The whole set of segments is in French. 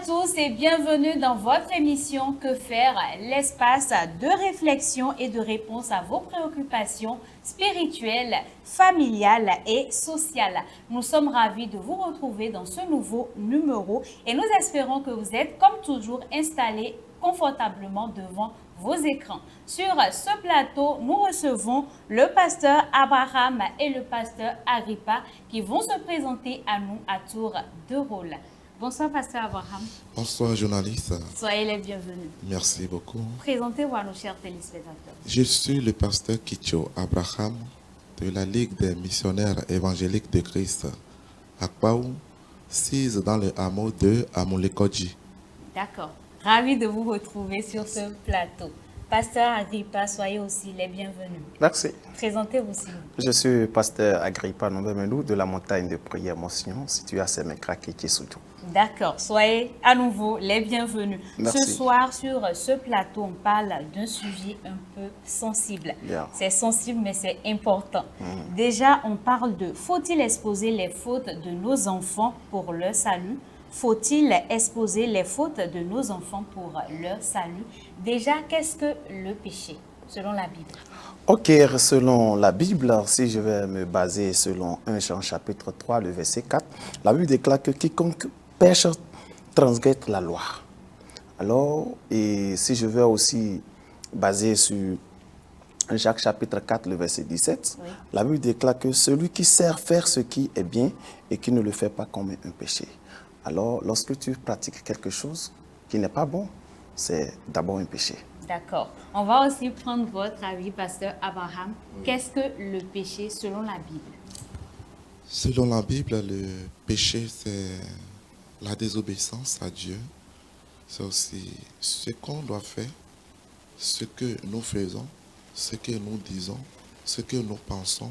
tous et bienvenue dans votre émission Que faire, l'espace de réflexion et de réponse à vos préoccupations spirituelles, familiales et sociales. Nous sommes ravis de vous retrouver dans ce nouveau numéro et nous espérons que vous êtes comme toujours installés confortablement devant vos écrans. Sur ce plateau, nous recevons le pasteur Abraham et le pasteur Agrippa qui vont se présenter à nous à tour de rôle. Bonsoir, pasteur Abraham. Bonsoir, journaliste. Soyez les bienvenus. Merci beaucoup. Présentez-vous à nos chers téléspectateurs. Je suis le pasteur Kicho Abraham de la Ligue des missionnaires évangéliques de Christ à Kwaou, 6 dans le hameau de Amulekodji. D'accord. Ravi de vous retrouver sur ce plateau. Pasteur Agrippa, soyez aussi les bienvenus. Merci. Présentez-vous s'il vous plaît. Je suis pasteur Agrippa Nombemelou de la montagne de prière Motion, située à Semekra, Kikisoutou. D'accord, soyez à nouveau les bienvenus. Merci. Ce soir, sur ce plateau, on parle d'un sujet un peu sensible. Bien. C'est sensible, mais c'est important. Déjà, on parle de faut-il exposer les fautes de nos enfants pour leur salut? Faut-il exposer les fautes de nos enfants pour leur salut? Déjà, qu'est-ce que le péché, selon la Bible? Ok, selon la Bible, si je vais me baser selon 1 Jean chapitre 3, le verset 4, la Bible déclare que quiconque pêche transgresse la loi. Alors, et si je vais aussi baser sur Jacques chapitre 4, le verset 17, Oui. la Bible déclare que celui qui sert faire ce qui est bien et qui ne le fait pas commet un péché. Alors, lorsque tu pratiques quelque chose qui n'est pas bon, c'est d'abord un péché. D'accord. On va aussi prendre votre avis, pasteur Abraham. Qu'est-ce que le péché selon la Bible? Selon la Bible, le péché, c'est la désobéissance à Dieu. C'est aussi ce qu'on doit faire, ce que nous faisons, ce que nous disons, ce que nous pensons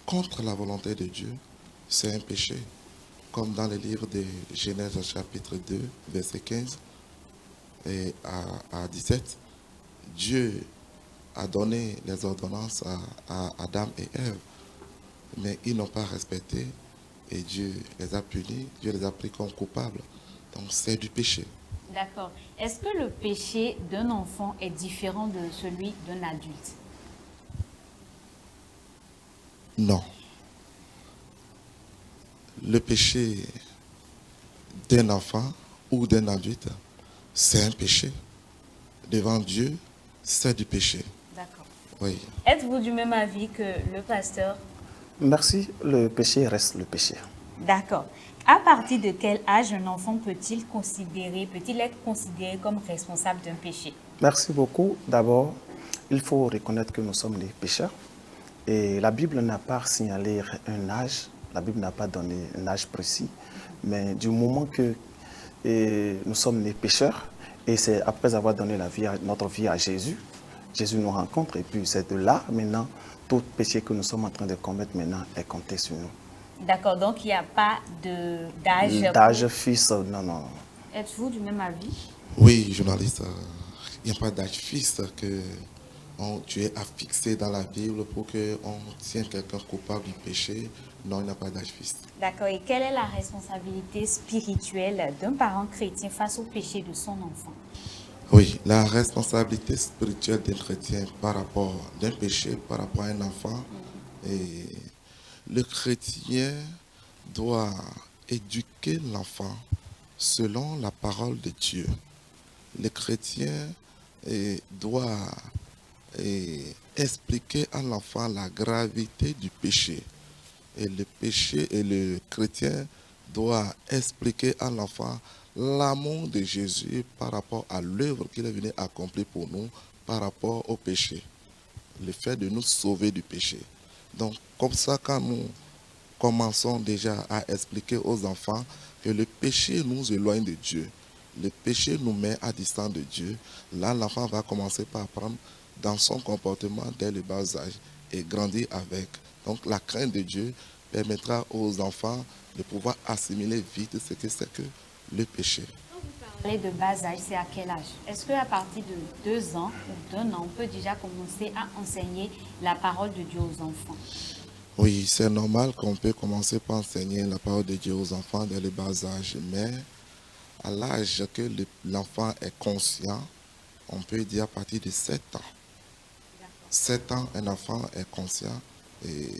contre la volonté de Dieu. C'est un péché. Comme dans le livre de Genèse chapitre 2, verset 15 et à 17, Dieu a donné les ordonnances à Adam et Ève, mais ils n'ont pas respecté et Dieu les a punis, Dieu les a pris comme coupables. Donc c'est du péché. D'accord. Est-ce que le péché d'un enfant est différent de celui d'un adulte? Non. Le péché d'un enfant ou d'un adulte, c'est un péché. Devant Dieu, c'est du péché. D'accord. Oui. Êtes-vous du même avis que le pasteur? Merci, le péché reste le péché. D'accord. À partir de quel âge un enfant peut-il être considéré comme responsable d'un péché? Merci beaucoup. D'abord, il faut reconnaître que nous sommes des pécheurs. Et la Bible n'a pas signalé un âge, la Bible n'a pas donné un âge précis. Mais du moment que nous sommes des pécheurs, et c'est après avoir donné notre vie à Jésus, Jésus nous rencontre. Et puis c'est de là, maintenant, tout péché que nous sommes en train de commettre maintenant est compté sur nous. D'accord, donc il n'y a pas d'âge. D'âge, fils, non. Êtes-vous du même avis? Oui, journaliste, il n'y a pas d'âge fixe que tu es affixé dans la Bible pour qu'on tienne quelqu'un coupable du péché. Non, il n'y a pas d'âge fixe. D'accord, et quelle est la responsabilité spirituelle d'un parent chrétien face au péché de son enfant? Oui, la responsabilité spirituelle d'un chrétien par rapport d'un péché, par rapport à un enfant, et le chrétien doit éduquer l'enfant selon la parole de Dieu. Le chrétien doit expliquer à l'enfant la gravité du péché. Et le chrétien doit expliquer à l'enfant l'amour de Jésus par rapport à l'œuvre qu'il est venu accomplir pour nous par rapport au péché. Le fait de nous sauver du péché. Donc, comme ça, quand nous commençons déjà à expliquer aux enfants que le péché nous éloigne de Dieu, le péché nous met à distance de Dieu, là, l'enfant va commencer par apprendre dans son comportement dès le bas âge et grandir avec. Donc, la crainte de Dieu permettra aux enfants de pouvoir assimiler vite ce que c'est que le péché. Quand vous parlez de bas âge, c'est à quel âge? Est-ce qu'à partir de 2 ans ou d'1 an, on peut déjà commencer à enseigner la parole de Dieu aux enfants? Oui, c'est normal qu'on peut commencer par enseigner la parole de Dieu aux enfants dès le bas âge, mais à l'âge que l'enfant est conscient, on peut dire à partir de 7 ans. 7 ans, un enfant est conscient et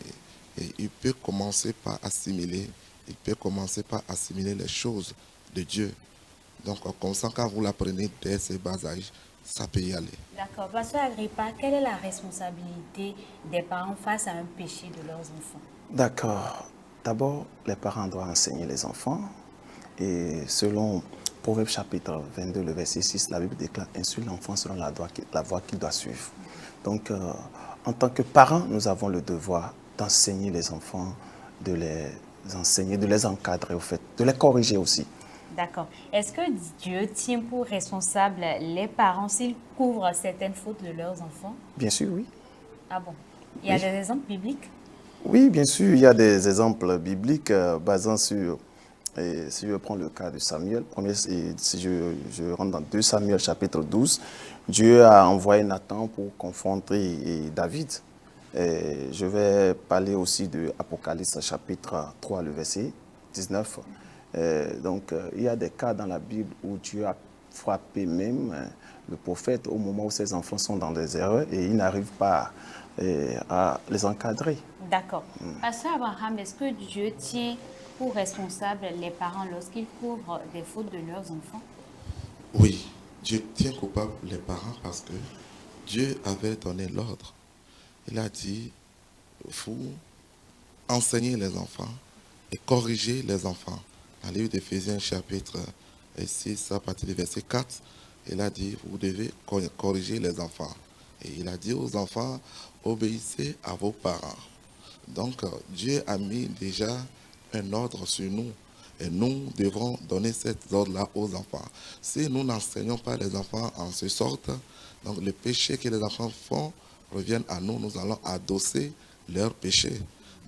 il peut commencer par assimiler. Il peut commencer par assimiler les choses de Dieu. Donc, comme ça, quand vous l'apprenez dès ce bas âge, ça peut y aller. D'accord. Pasteur Agrippa, quelle est la responsabilité des parents face à un péché de leurs enfants? D'accord. D'abord, les parents doivent enseigner les enfants. Et selon Proverbe chapitre 22, le verset 6, la Bible déclare: instruis l'enfant selon la voie qu'il doit suivre. Donc, en tant que parents, nous avons le devoir d'enseigner les enfants, de les enseigner, de les encadrer, au fait, de les corriger aussi. D'accord. Est-ce que Dieu tient pour responsable les parents s'ils couvrent certaines fautes de leurs enfants? Bien sûr, oui. Ah bon? Il y a Oui. des exemples bibliques? Oui, bien sûr, il y a des exemples bibliques basant sur, et si je prends le cas de Samuel, si je rentre dans 2 Samuel chapitre 12, Dieu a envoyé Nathan pour confronter David. Et je vais parler aussi de Apocalypse chapitre 3, le verset 19. Il y a des cas dans la Bible où Dieu a frappé même le prophète au moment où ses enfants sont dans des erreurs et il n'arrive pas à les encadrer. D'accord. Pasteur Abraham, est-ce que Dieu tient pour responsable les parents lorsqu'ils couvrent des fautes de leurs enfants? Oui, Dieu tient coupable les parents parce que Dieu avait donné l'ordre. Il a dit, vous enseignez les enfants et corrigez les enfants. Dans le livre d'Éphésiens chapitre 6, à partir du verset 4, il a dit, vous devez corriger les enfants. Et il a dit aux enfants, obéissez à vos parents. Donc, Dieu a mis déjà un ordre sur nous. Et nous devrons donner cet ordre-là aux enfants. Si nous n'enseignons pas les enfants en ce sorte, donc le péché que les enfants font reviennent à nous, nous allons adosser leur péché.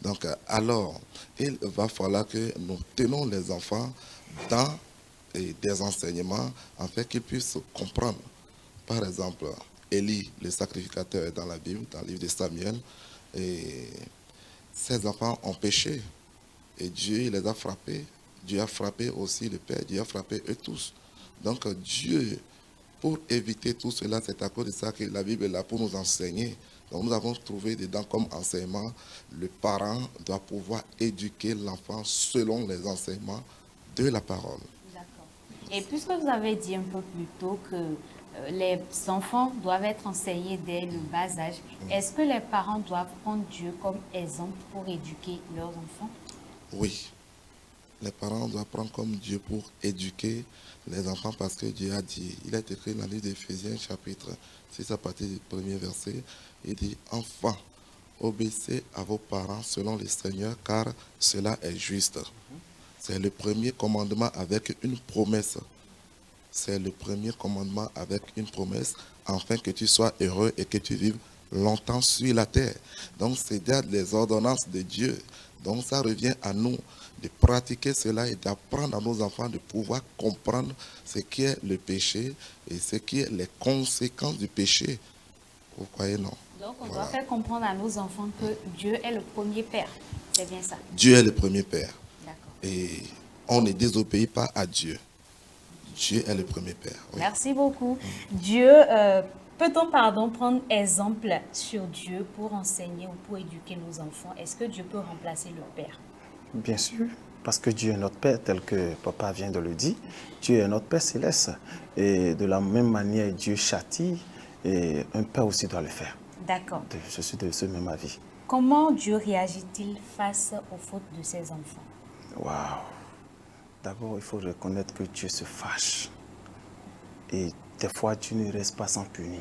Donc, alors, il va falloir que nous tenons les enfants dans des enseignements afin qu'ils puissent comprendre. Par exemple, Élie, le sacrificateur, est dans la Bible, dans le livre de Samuel, et ses enfants ont péché. Et Dieu les a frappés. Dieu a frappé aussi le Père. Dieu a frappé eux tous. Donc Dieu, pour éviter tout cela, c'est à cause de ça que la Bible est là pour nous enseigner. Donc nous avons trouvé dedans comme enseignement, le parent doit pouvoir éduquer l'enfant selon les enseignements de la parole. D'accord. Et puisque vous avez dit un peu plus tôt que les enfants doivent être enseignés dès le bas âge, est-ce que les parents doivent prendre Dieu comme exemple pour éduquer leurs enfants? Oui. Les parents doivent prendre comme Dieu pour éduquer les enfants parce que Dieu a dit, il est écrit dans le livre d'Éphésiens chapitre 6 à partir du premier verset, il dit, enfants, obéissez à vos parents selon le Seigneur car cela est juste. C'est le premier commandement avec une promesse. C'est le premier commandement avec une promesse afin que tu sois heureux et que tu vives longtemps sur la terre. Donc c'est les ordonnances de Dieu. Donc ça revient à nous de pratiquer cela et d'apprendre à nos enfants de pouvoir comprendre ce qui est le péché et ce qui est les conséquences du péché. Vous croyez, non? Donc on doit faire comprendre à nos enfants que Dieu est le premier Père. C'est bien ça? Dieu est le premier Père. D'accord. Et on ne désobéit pas à Dieu. Dieu est le premier Père. Oui. Merci beaucoup. Dieu, peut-on prendre exemple sur Dieu pour enseigner ou pour éduquer nos enfants? Est-ce que Dieu peut remplacer le Père? Bien sûr, parce que Dieu est notre Père, tel que Papa vient de le dire. Dieu est notre Père céleste. Et de la même manière, Dieu châtie, et un Père aussi doit le faire. D'accord. Je suis de ce même avis. Comment Dieu réagit-il face aux fautes de ses enfants? Waouh! D'abord, il faut reconnaître que Dieu se fâche. Et des fois, Dieu ne reste pas sans punir.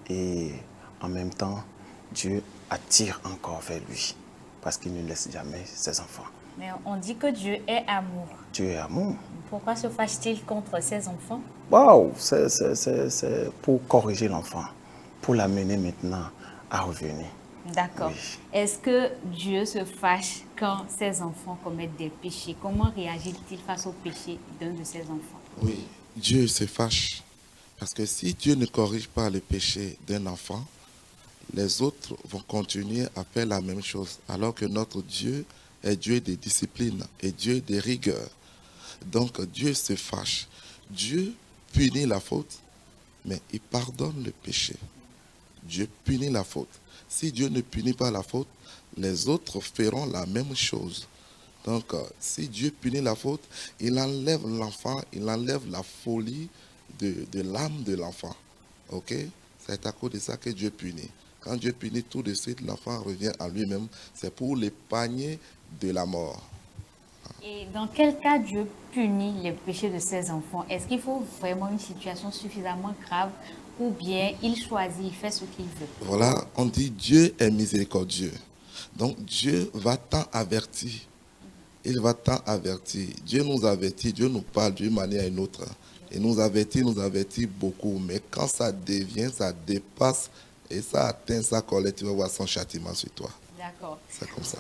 Et en même temps, Dieu attire encore vers lui. Parce qu'il ne laisse jamais ses enfants. Mais on dit que Dieu est amour. Dieu est amour. Pourquoi se fâche-t-il contre ses enfants? Waouh! C'est pour corriger l'enfant. Pour l'amener maintenant à revenir. D'accord. Oui. Est-ce que Dieu se fâche quand ses enfants commettent des péchés? Comment réagit-il face au péché d'un de ses enfants? Oui, Dieu se fâche. Parce que si Dieu ne corrige pas le péché d'un enfant, les autres vont continuer à faire la même chose. Alors que notre Dieu est Dieu de discipline et Dieu de rigueur. Donc Dieu se fâche. Dieu punit la faute, mais il pardonne le péché. Dieu punit la faute. Si Dieu ne punit pas la faute, les autres feront la même chose. Donc, si Dieu punit la faute, il enlève l'enfant, il enlève la folie de l'âme de l'enfant. Ok? C'est à cause de ça que Dieu punit. Quand Dieu punit tout de suite, l'enfant revient à lui-même. C'est pour l'épargner de la mort. Et dans quel cas Dieu punit les péchés de ses enfants? Est-ce qu'il faut vraiment une situation suffisamment grave ou bien il choisit, il fait ce qu'il veut? Voilà, on dit Dieu est miséricordieux. Donc Dieu va t'en avertir. Il va t'en avertir. Dieu nous avertit, Dieu nous parle d'une manière ou une autre. Il nous avertit beaucoup. Mais quand ça devient, ça dépasse et ça atteint sa colère, tu vas voir son châtiment sur toi. D'accord. C'est comme ça.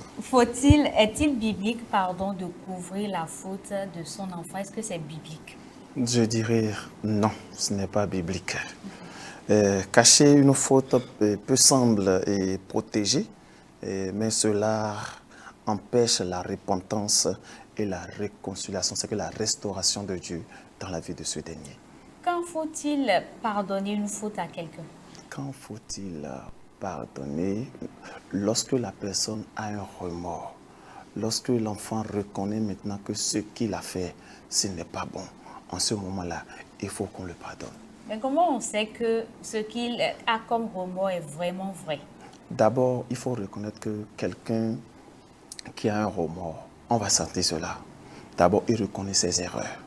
Est-il biblique, de couvrir la faute de son enfant? Est-ce que c'est biblique? Je dirais non, ce n'est pas biblique. Cacher une faute peut sembler protéger, mais cela empêche la repentance et la réconciliation, c'est que la restauration de Dieu dans la vie de ce dernier. Quand faut-il pardonner une faute à quelqu'un? Quand faut-il pardonner? Lorsque la personne a un remords, lorsque l'enfant reconnaît maintenant que ce qu'il a fait, ce n'est pas bon. En ce moment-là, il faut qu'on le pardonne. Mais comment on sait que ce qu'il a comme remords est vraiment vrai? D'abord, il faut reconnaître que quelqu'un qui a un remords, on va sentir cela. D'abord, il reconnaît ses erreurs.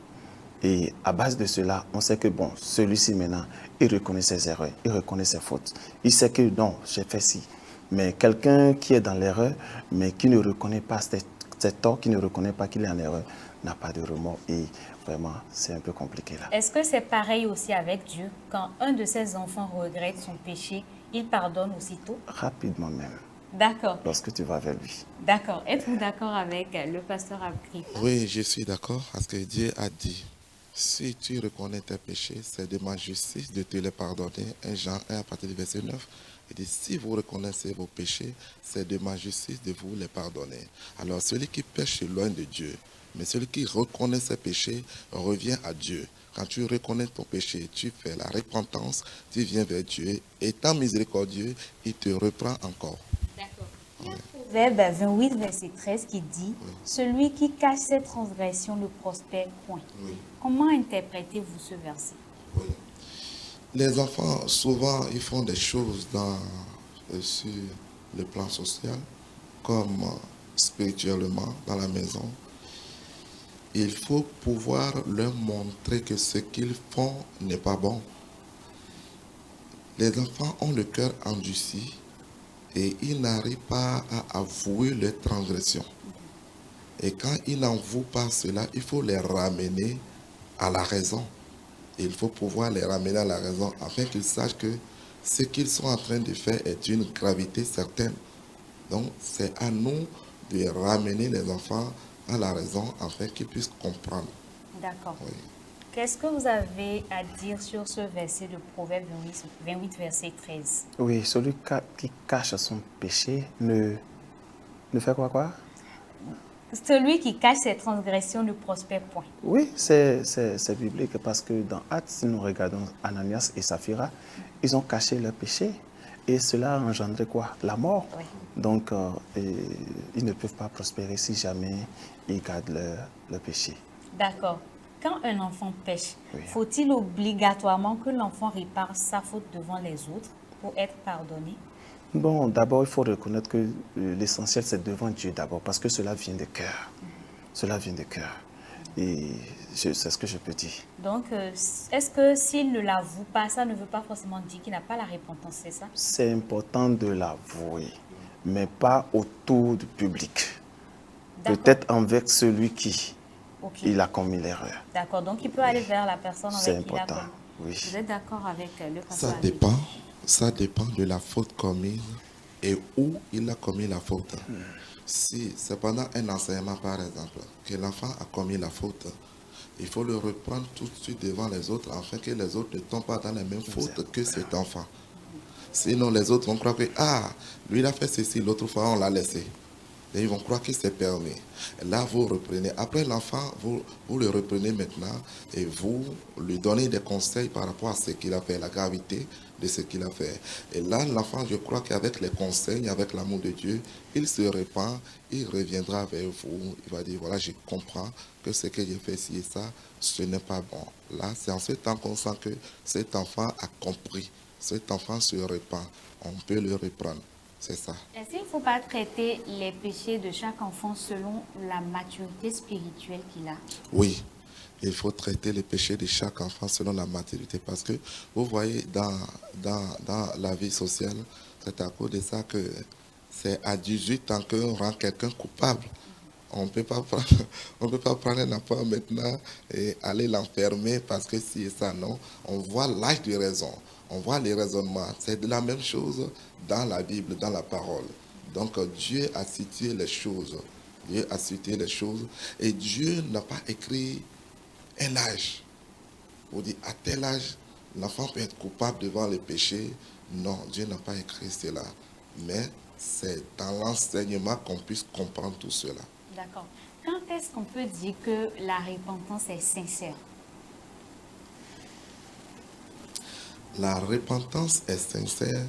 Et à base de cela, on sait que bon, celui-ci maintenant, il reconnaît ses erreurs, il reconnaît ses fautes. Il sait que non, j'ai fait ci. Mais quelqu'un qui est dans l'erreur, mais qui ne reconnaît pas ses torts, qui ne reconnaît pas qu'il est en erreur, n'a pas de remords. Et vraiment, c'est un peu compliqué là. Est-ce que c'est pareil aussi avec Dieu? Quand un de ses enfants regrette son péché, il pardonne aussitôt? Rapidement même. D'accord. Lorsque tu vas vers lui. D'accord. Êtes-vous d'accord avec le pasteur Agrippa? Oui, je suis d'accord parce que Dieu a dit, si tu reconnais tes péchés, c'est de ma justice de te les pardonner. 1 Jean 1 à partir du verset 9. Il dit, si vous reconnaissez vos péchés, c'est de ma justice de vous les pardonner. Alors celui qui pêche est loin de Dieu. Mais celui qui reconnaît ses péchés revient à Dieu. Quand tu reconnais ton péché, tu fais la repentance, tu viens vers Dieu. Étant miséricordieux, il te reprend encore. D'accord. Il y a Proverbe 28, verset 13 qui dit « Celui qui cache ses transgressions ne prospère point ». Comment interprétez-vous ce verset? Oui. Les enfants, souvent, ils font des choses sur le plan social, comme spirituellement dans la maison. Il faut pouvoir leur montrer que ce qu'ils font n'est pas bon. Les enfants ont le cœur endurci et ils n'arrivent pas à avouer leurs transgressions. Et quand ils n'avouent pas cela, il faut les ramener à la raison. Et il faut pouvoir les ramener à la raison afin qu'ils sachent que ce qu'ils sont en train de faire est d'une gravité certaine. Donc, c'est à nous de ramener les enfants à la raison afin qu'ils puissent comprendre. D'accord. Oui. Qu'est-ce que vous avez à dire sur ce verset de Proverbe 28, verset 13? Oui, celui qui cache son péché ne fait quoi? Celui qui cache ses transgressions ne prospère point. Oui, c'est biblique parce que dans Actes, si nous regardons Ananias et Saphira, ils ont caché leur péché et cela a engendré quoi? La mort. Oui. Donc, ils ne peuvent pas prospérer si jamais ils gardent leur péché. D'accord. Quand un enfant pêche, Oui. faut-il obligatoirement que l'enfant répare sa faute devant les autres pour être pardonné? Bon, d'abord, il faut reconnaître que l'essentiel, c'est devant Dieu d'abord, parce que cela vient de cœur. Cela vient de cœur. Et c'est ce que je peux dire. Donc, est-ce que s'il ne l'avoue pas, ça ne veut pas forcément dire qu'il n'a pas la repentance, c'est ça? C'est important de l'avouer, mais pas autour du public. D'accord. Peut-être envers celui qui Ok. il a commis l'erreur. D'accord, donc il peut aller vers la personne C'est avec qui il a important, commis. oui. Vous êtes d'accord avec le pasteur Ça Agrippa? dépend. Ça dépend de la faute commise et où il a commis la faute. Si c'est pendant un enseignement, par exemple, que l'enfant a commis la faute, il faut le reprendre tout de suite devant les autres afin que les autres ne tombent pas dans les mêmes fautes que cet enfant. Sinon, les autres vont croire que, lui, il a fait ceci, l'autre fois, on l'a laissé. Et ils vont croire que c'est permis. Et là, vous reprenez. Après l'enfant, vous le reprenez maintenant et vous lui donnez des conseils par rapport à ce qu'il a fait, la gravité de ce qu'il a fait. Et là, l'enfant, je crois qu'avec les conseils, avec l'amour de Dieu, il se répand, il reviendra vers vous. Il va dire, voilà, je comprends que ce que j'ai fait ci et ça, ce n'est pas bon. Là, c'est en ce temps qu'on sent que cet enfant a compris. Cet enfant se répand. On peut le reprendre. C'est ça. Est-ce qu'il ne faut pas traiter les péchés de chaque enfant selon la maturité spirituelle qu'il a? Oui, il faut traiter les péchés de chaque enfant selon la maturité. Parce que vous voyez, dans la vie sociale, c'est à cause de ça que c'est à 18 ans qu'on rend quelqu'un coupable. On ne peut pas prendre un enfant maintenant et aller l'enfermer parce que si et ça, non. On voit l'âge de raison, on voit les raisonnements. C'est de la même chose dans la Bible, dans la parole. Donc Dieu a situé les choses. Dieu a situé les choses. Et Dieu n'a pas écrit un âge. Vous dites, à tel âge, l'enfant peut être coupable devant le péché. Non, Dieu n'a pas écrit cela. Mais c'est dans l'enseignement qu'on puisse comprendre tout cela. D'accord. Quand est-ce qu'on peut dire que la repentance est sincère? La repentance est sincère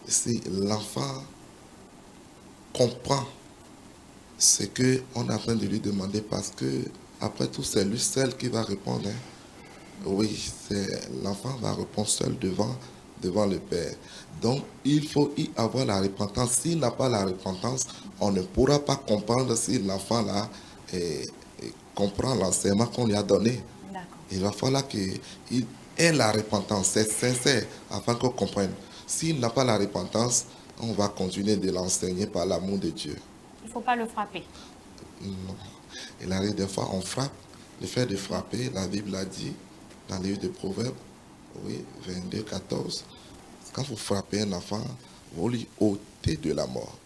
si l'enfant comprend ce qu'on est en train de lui demander, parce que après tout, c'est lui seul qui va répondre. Oui, l'enfant va répondre seul devant le Père. Donc, il faut y avoir la repentance. S'il n'a pas la repentance, on ne pourra pas comprendre si l'enfant là comprend l'enseignement qu'on lui a donné. Il va falloir qu'il ait la repentance, c'est sincère, afin qu'on comprenne. S'il n'a pas la repentance, on va continuer de l'enseigner par l'amour de Dieu. Il ne faut pas le frapper. Non. Il arrive des fois, on frappe. Le fait de frapper, la Bible a dit, dans le livre de Proverbes, oui, 22, 14, quand vous frappez un enfant, vous lui ôtez de la mort.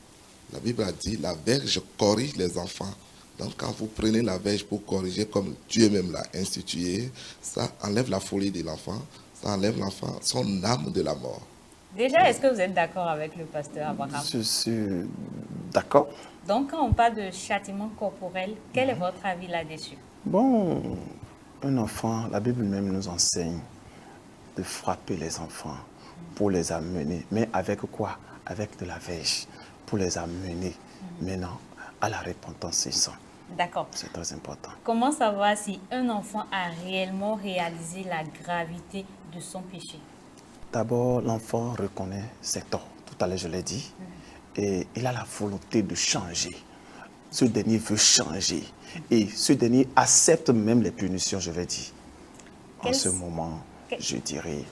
La Bible a dit, la verge corrige les enfants. Donc quand vous prenez la verge pour corriger comme Dieu même l'a institué, ça enlève la folie de l'enfant, ça enlève l'enfant, son âme de la mort. Déjà, est-ce que vous êtes d'accord avec le pasteur Abraham? Je suis d'accord. Donc, quand on parle de châtiment corporel, quel est votre avis là-dessus? Bon, un enfant, la Bible même nous enseigne de frapper les enfants pour les amener. Mais avec quoi? Avec de la verge, pour les amener maintenant à la repentance et sang. D'accord. C'est très important. Comment savoir si un enfant a réellement réalisé la gravité de son péché? D'abord, l'enfant reconnaît ses torts. Tout à l'heure, je l'ai dit. Et il a la volonté de changer. Ce dernier veut changer. Et ce dernier accepte même les punitions, je vais dire. En ce moment, je dirais...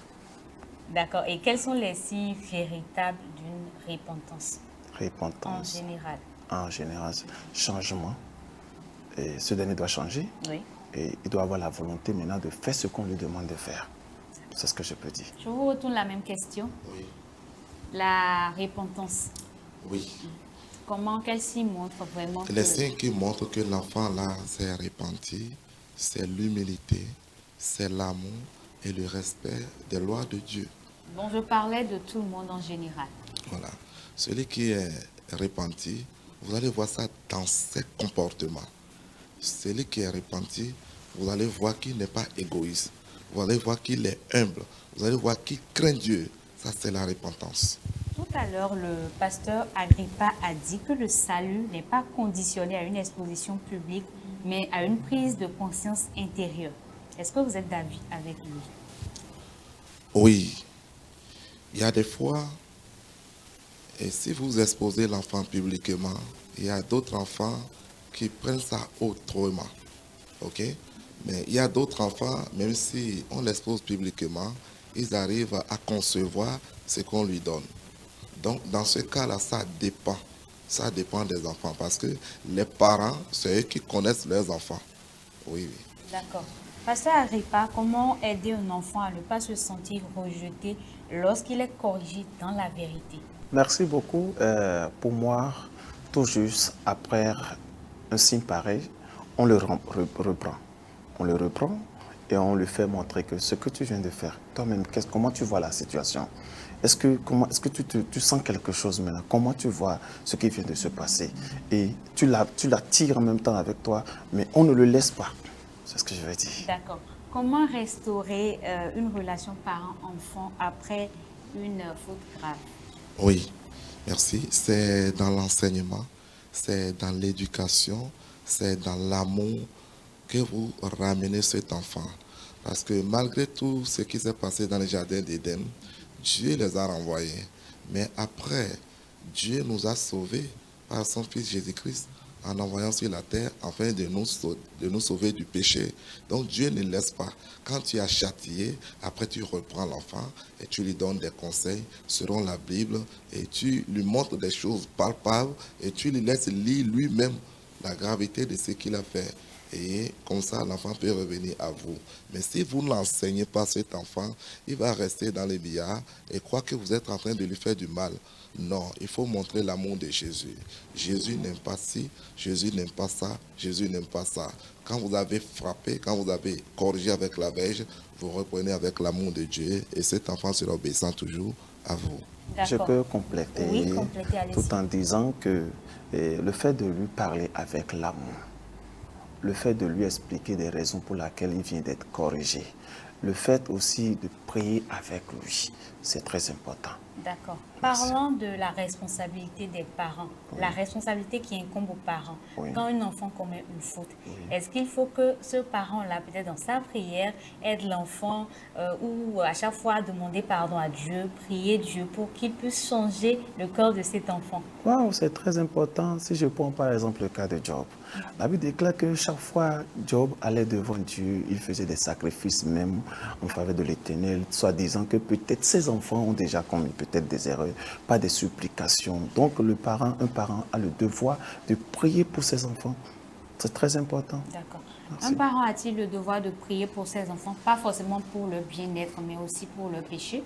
D'accord. Et quels sont les signes véritables d'une repentance? Repentance. En général. En général, changement. Et ce dernier doit changer. Oui. Et il doit avoir la volonté maintenant de faire ce qu'on lui demande de faire. C'est ce que je peux dire. Je vous retourne la même question. Oui. La repentance. Oui. Comment, quels signes montrent vraiment Les signes qui montrent que l'enfant là s'est repenti, c'est l'humilité, c'est l'amour et le respect des lois de Dieu. Bon, je parlais de tout le monde en général. Voilà. Celui qui est repenti, vous allez voir ça dans ses comportements. Celui qui est repenti, vous allez voir qu'il n'est pas égoïste. Vous allez voir qu'il est humble. Vous allez voir qu'il craint Dieu. Ça, c'est la repentance. Tout à l'heure, le pasteur Agrippa a dit que le salut n'est pas conditionné à une exposition publique, mais à une prise de conscience intérieure. Est-ce que vous êtes d'avis avec lui? Oui. Il y a des fois, et si vous exposez l'enfant publiquement, il y a d'autres enfants qui prennent ça autrement. OK? Mais il y a d'autres enfants, même si on l'expose publiquement, ils arrivent à concevoir ce qu'on lui donne. Donc, dans ce cas-là, ça dépend. Ça dépend des enfants. Parce que les parents, c'est eux qui connaissent leurs enfants. Oui, oui. D'accord. Pasteur Agrippa, comment aider un enfant à ne pas se sentir rejeté lorsqu'il est corrigé dans la vérité? Merci beaucoup. Pour moi, tout juste après un signe pareil, on le reprend. On le reprend et on lui fait montrer que ce que tu viens de faire, toi-même, comment tu vois la situation? Est-ce que tu sens quelque chose maintenant? Comment tu vois ce qui vient de se passer? Et tu l'attires en même temps avec toi, mais on ne le laisse pas. C'est ce que je veux dire. D'accord. Comment restaurer une relation parent-enfant après une faute grave? Oui, merci. C'est dans l'enseignement, c'est dans l'éducation, c'est dans l'amour que vous ramenez cet enfant. Parce que malgré tout ce qui s'est passé dans le jardin d'Éden, Dieu les a renvoyés. Mais après, Dieu nous a sauvés par son Fils Jésus-Christ en envoyant sur la terre afin de nous sauver du péché. Donc Dieu ne laisse pas. Quand tu as châtié, après tu reprends l'enfant et tu lui donnes des conseils selon la Bible et tu lui montres des choses palpables et tu lui laisses lire lui-même la gravité de ce qu'il a fait. Et comme ça, l'enfant peut revenir à vous. Mais si vous ne l'enseignez pas à cet enfant, il va rester dans les billards et croire que vous êtes en train de lui faire du mal. Non, il faut montrer l'amour de Jésus. Jésus n'aime pas ci, Jésus n'aime pas ça, Jésus n'aime pas ça. Quand vous avez frappé, quand vous avez corrigé avec la verge, vous reprenez avec l'amour de Dieu et cet enfant sera obéissant toujours à vous. Je peux compléter, oui, complétez, tout en disant que le fait de lui parler avec l'amour, le fait de lui expliquer des raisons pour lesquelles il vient d'être corrigé, le fait aussi de prier avec lui, c'est très important. D'accord. Parlons de la responsabilité des parents, la responsabilité qui incombe aux parents. Quand un enfant commet une faute, est-ce qu'il faut que ce parent-là, peut-être dans sa prière, aide l'enfant ou à chaque fois demander pardon à Dieu, prier Dieu pour qu'il puisse changer le cœur de cet enfant? Wow, c'est très important. Si je prends par exemple le cas de Job, la Bible déclare que chaque fois Job allait devant Dieu, il faisait des sacrifices même en faveur de l'Éternel, soit disant que peut-être ses enfants ont déjà commis peut-être des erreurs, pas des supplications. Donc un parent a le devoir de prier pour ses enfants. C'est très important. D'accord. Un parent a-t-il le devoir de prier pour ses enfants, pas forcément pour le bien-être, mais aussi pour le péché?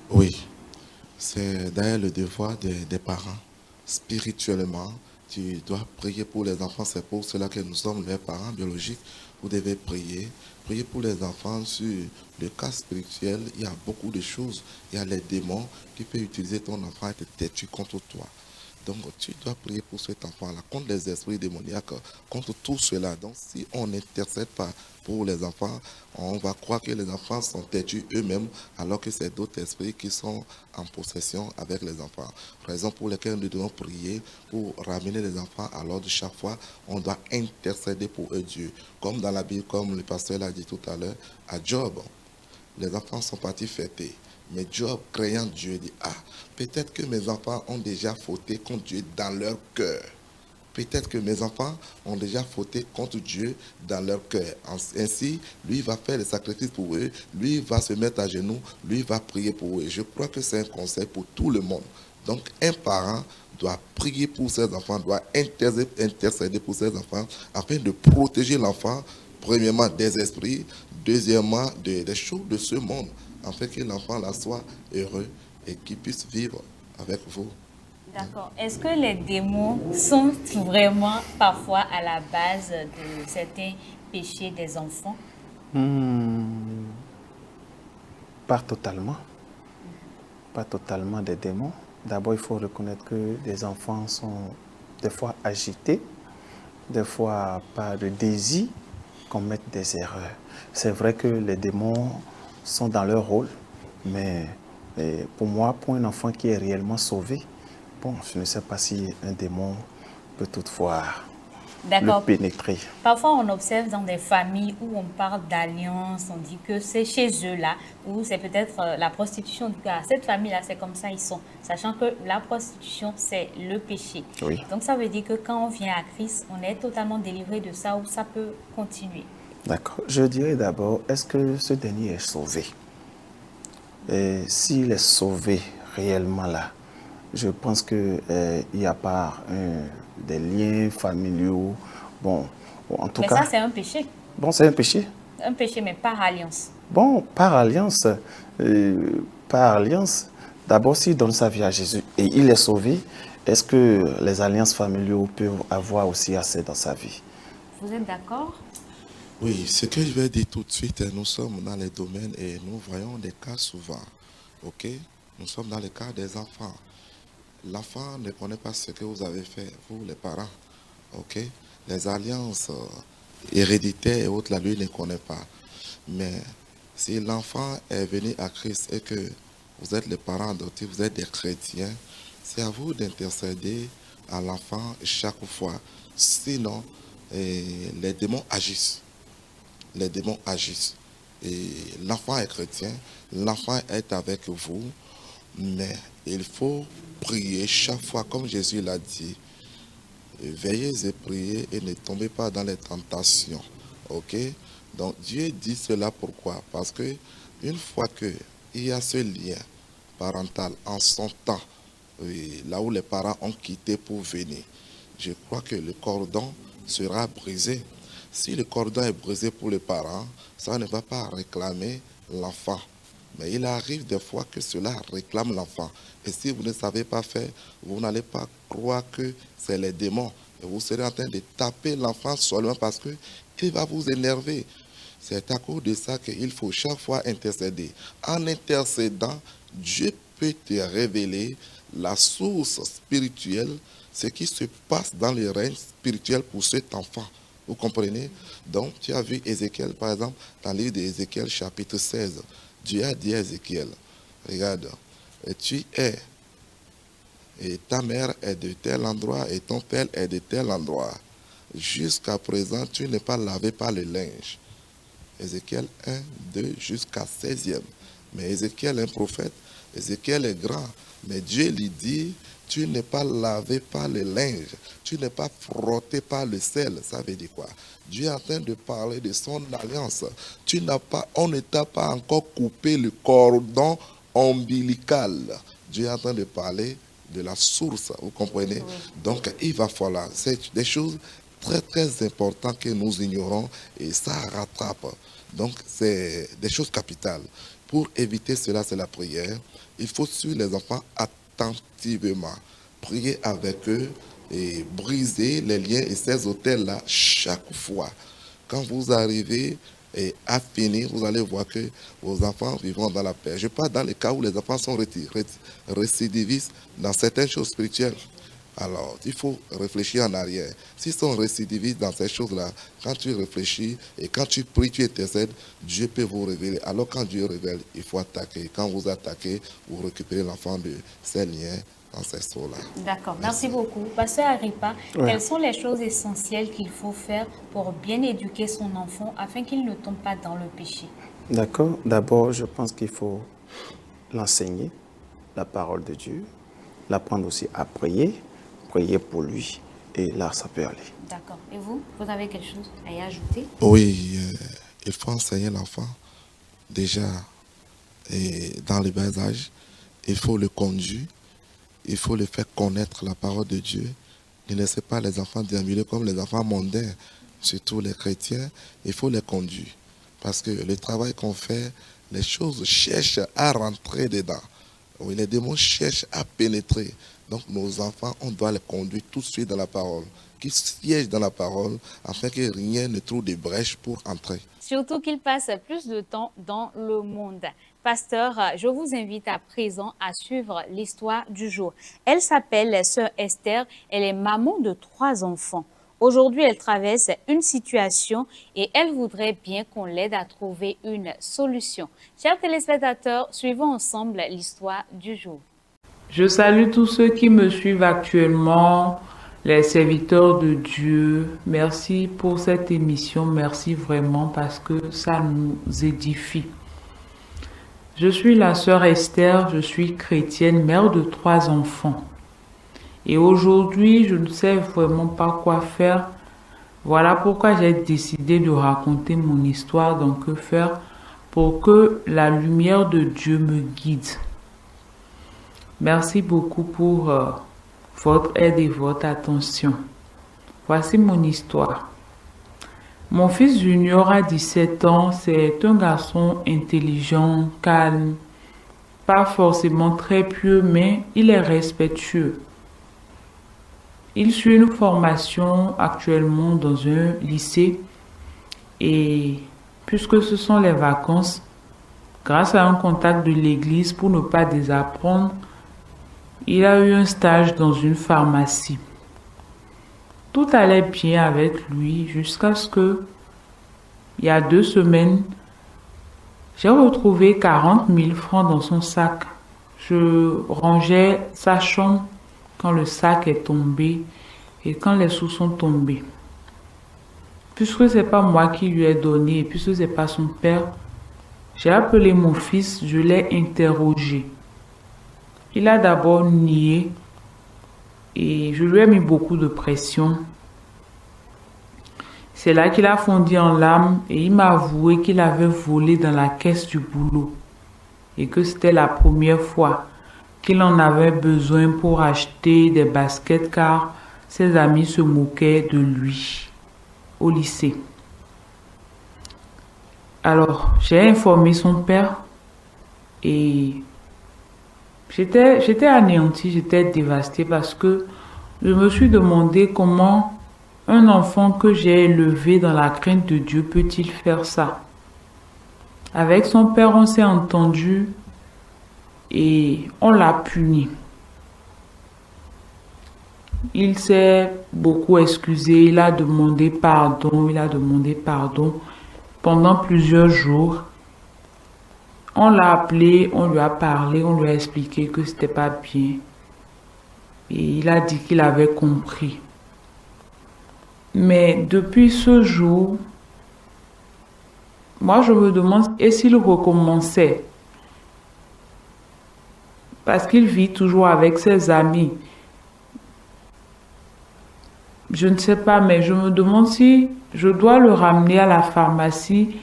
Oui, c'est d'ailleurs le devoir des parents. Spirituellement, tu dois prier pour les enfants. C'est pour cela que nous sommes les parents biologiques. Vous devez prier. Prier pour les enfants sur le cas spirituel. Il y a beaucoup de choses. Il y a les démons qui peuvent utiliser ton enfant et te têtu contre toi. Donc, tu dois prier pour cet enfant-là, contre les esprits démoniaques, contre tout cela. Donc, si on n'intercède pas pour les enfants, on va croire que les enfants sont têtus eux-mêmes, alors que c'est d'autres esprits qui sont en possession avec les enfants. Raison pour laquelle nous devons prier pour ramener les enfants à l'ordre chaque fois. On doit intercéder pour eux, Dieu. Comme dans la Bible, comme le pasteur l'a dit tout à l'heure, à Job, les enfants sont partis fêter. Mais Job, craignant Dieu, dit, peut-être que mes enfants ont déjà fauté contre Dieu dans leur cœur. Peut-être que mes enfants ont déjà fauté contre Dieu dans leur cœur. Ainsi, lui va faire les sacrifices pour eux, lui va se mettre à genoux, lui va prier pour eux. Je crois que c'est un conseil pour tout le monde. Donc, un parent doit prier pour ses enfants, doit intercéder pour ses enfants, afin de protéger l'enfant, premièrement des esprits, deuxièmement des choses de ce monde, afin que l'enfant là soit heureux et qu'il puisse vivre avec vous. D'accord. Est-ce que les démons sont vraiment parfois à la base de certains péchés des enfants? Pas totalement. Pas totalement des démons. D'abord, il faut reconnaître que des enfants sont des fois agités, des fois par le désir, commettent des erreurs. C'est vrai que les démons sont dans leur rôle, mais pour moi, pour un enfant qui est réellement sauvé, bon, je ne sais pas si un démon peut toutefois le pénétrer. Parfois, on observe dans des familles où on parle d'alliance, on dit que c'est chez eux-là, ou c'est peut-être la prostitution. En tout cas, cette famille-là, c'est comme ça ils sont, sachant que la prostitution, c'est le péché. Oui. Donc, ça veut dire que quand on vient à Christ, on est totalement délivré de ça ou ça peut continuer. D'accord. Je dirais d'abord, est-ce que ce dernier est sauvé? Et s'il est sauvé réellement là, je pense qu'il n'y a pas des liens familiaux. Bon, en tout cas... Mais ça, c'est un péché. Bon, c'est un péché? Un péché, mais par alliance. Bon, par alliance. D'abord, s'il donne sa vie à Jésus et il est sauvé, est-ce que les alliances familiales peuvent avoir aussi assez dans sa vie? Vous êtes d'accord? Oui, ce que je vais dire tout de suite, nous sommes dans les domaines et nous voyons des cas souvent. Ok? Nous sommes dans le cas des enfants. L'enfant ne connaît pas ce que vous avez fait, vous les parents. Ok? Les alliances héréditaires et autres, là, lui ne connaît pas. Mais si l'enfant est venu à Christ et que vous êtes les parents adoptifs, vous êtes des chrétiens, c'est à vous d'intercéder à l'enfant chaque fois. Sinon, les démons agissent. Les démons agissent. Et l'enfant est chrétien, l'enfant est avec vous, mais il faut prier chaque fois, comme Jésus l'a dit. Veillez et priez et ne tombez pas dans les tentations. Ok? Donc Dieu dit cela pourquoi? Parce que une fois qu'il y a ce lien parental en son temps, là où les parents ont quitté pour venir, je crois que le cordon sera brisé. Si le cordon est brisé pour les parents, ça ne va pas réclamer l'enfant. Mais il arrive des fois que cela réclame l'enfant. Et si vous ne savez pas faire, vous n'allez pas croire que c'est les démons. Et vous serez en train de taper l'enfant seulement parce qu'il va vous énerver. C'est à cause de ça qu'il faut chaque fois intercéder. En intercédant, Dieu peut te révéler la source spirituelle, ce qui se passe dans le règne spirituel pour cet enfant. Vous comprenez? Donc, tu as vu Ézéchiel, par exemple, dans le livre d'Ézéchiel, chapitre 16. Dieu a dit à Ézéchiel, regarde, tu es, et ta mère est de tel endroit, et ton père est de tel endroit. Jusqu'à présent, tu n'es pas lavé par le linge. Ézéchiel 1, 2, jusqu'à 16e. Mais Ézéchiel est un prophète, Ézéchiel est grand, mais Dieu lui dit, tu n'es pas lavé par le linge, tu n'es pas frotté par le sel. Ça veut dire quoi? Dieu est en train de parler de son alliance. On ne t'a pas encore coupé le cordon ombilical. Dieu est en train de parler de la source, vous comprenez? Donc il va falloir, c'est des choses très très importantes que nous ignorons et ça rattrape. Donc c'est des choses capitales. Pour éviter cela, c'est la prière. Il faut suivre les enfants attentivement, prier avec eux et briser les liens et ces hôtels-là chaque fois. Quand vous arrivez à finir, vous allez voir que vos enfants vivront dans la paix. Je parle dans les cas où les enfants sont récidivistes dans certaines choses spirituelles. Alors, il faut réfléchir en arrière. S'ils sont récidivistes dans ces choses-là, quand tu réfléchis et quand tu pries, tu intercèdes, Dieu peut vous révéler. Alors, quand Dieu révèle, il faut attaquer. Quand vous attaquez, vous récupérez l'enfant de ces liens ancestraux-là. D'accord, merci beaucoup. Pasteur Agrippa, quelles sont les choses essentielles qu'il faut faire pour bien éduquer son enfant afin qu'il ne tombe pas dans le péché? D'accord. D'abord, je pense qu'il faut l'enseigner, la parole de Dieu, l'apprendre aussi à prier pour lui, et là, ça peut aller. D'accord. Et vous avez quelque chose à y ajouter? Oui, il faut enseigner l'enfant déjà dans le bas âge. Il faut le conduire, il faut le faire connaître la parole de Dieu. Ne laissez pas les enfants déambuler comme les enfants mondains, surtout les chrétiens. Il faut les conduire parce que le travail qu'on fait, les choses cherchent à rentrer dedans. Oui, les démons cherchent à pénétrer. Donc nos enfants, on doit les conduire tout de suite dans la parole, qu'ils siègent dans la parole, afin que rien ne trouve de brèche pour entrer. Surtout qu'ils passent plus de temps dans le monde. Pasteur, je vous invite à présent à suivre l'histoire du jour. Elle s'appelle Sœur Esther, elle est maman de 3 enfants. Aujourd'hui, elle traverse une situation et elle voudrait bien qu'on l'aide à trouver une solution. Chers téléspectateurs, suivons ensemble l'histoire du jour. Je salue tous ceux qui me suivent actuellement, les serviteurs de Dieu. Merci pour cette émission, merci vraiment parce que ça nous édifie. Je suis la sœur Esther, je suis chrétienne, mère de 3 enfants. Et aujourd'hui, je ne sais vraiment pas quoi faire. Voilà pourquoi j'ai décidé de raconter mon histoire, donc que faire pour que la lumière de Dieu me guide. Merci beaucoup pour votre aide et votre attention. Voici mon histoire. Mon fils Junior a 17 ans, c'est un garçon intelligent, calme, pas forcément très pieux, mais il est respectueux. Il suit une formation actuellement dans un lycée Et puisque ce sont les vacances, grâce à un contact de l'église pour ne pas désapprendre, il a eu un stage dans une pharmacie. Tout allait bien avec lui jusqu'à ce que, il y a 2 semaines, j'ai retrouvé 40 000 francs dans son sac. Je rangeais sa chambre quand le sac est tombé et quand les sous sont tombés. Puisque c'est pas moi qui lui ai donné et puisque c'est pas son père, j'ai appelé mon fils, je l'ai interrogé. Il a d'abord nié et je lui ai mis beaucoup de pression. C'est là qu'il a fondu en larmes et il m'a avoué qu'il avait volé dans la caisse du boulot et que c'était la première fois qu'il en avait besoin pour acheter des baskets car ses amis se moquaient de lui au lycée. Alors, j'ai informé son père et j'étais anéantie, j'étais dévastée parce que je me suis demandé comment un enfant que j'ai élevé dans la crainte de Dieu peut-il faire ça? Avec son père, on s'est entendu et on l'a puni. Il s'est beaucoup excusé, il a demandé pardon pendant plusieurs jours. On l'a appelé, on lui a parlé, on lui a expliqué que c'était pas bien. Et il a dit qu'il avait compris. Mais depuis ce jour, moi je me demande, et s'il recommençait? Parce qu'il vit toujours avec ses amis. Je ne sais pas, mais je me demande si je dois le ramener à la pharmacie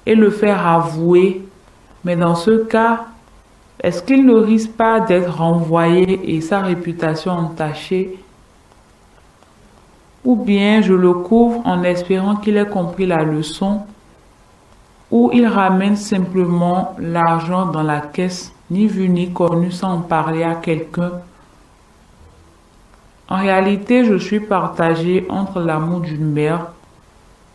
et le faire avouer. Mais dans ce cas, est-ce qu'il ne risque pas d'être renvoyé et sa réputation entachée? Ou bien je le couvre en espérant qu'il ait compris la leçon, ou il ramène simplement l'argent dans la caisse, ni vu ni connu, sans en parler à quelqu'un. En réalité, je suis partagée entre l'amour d'une mère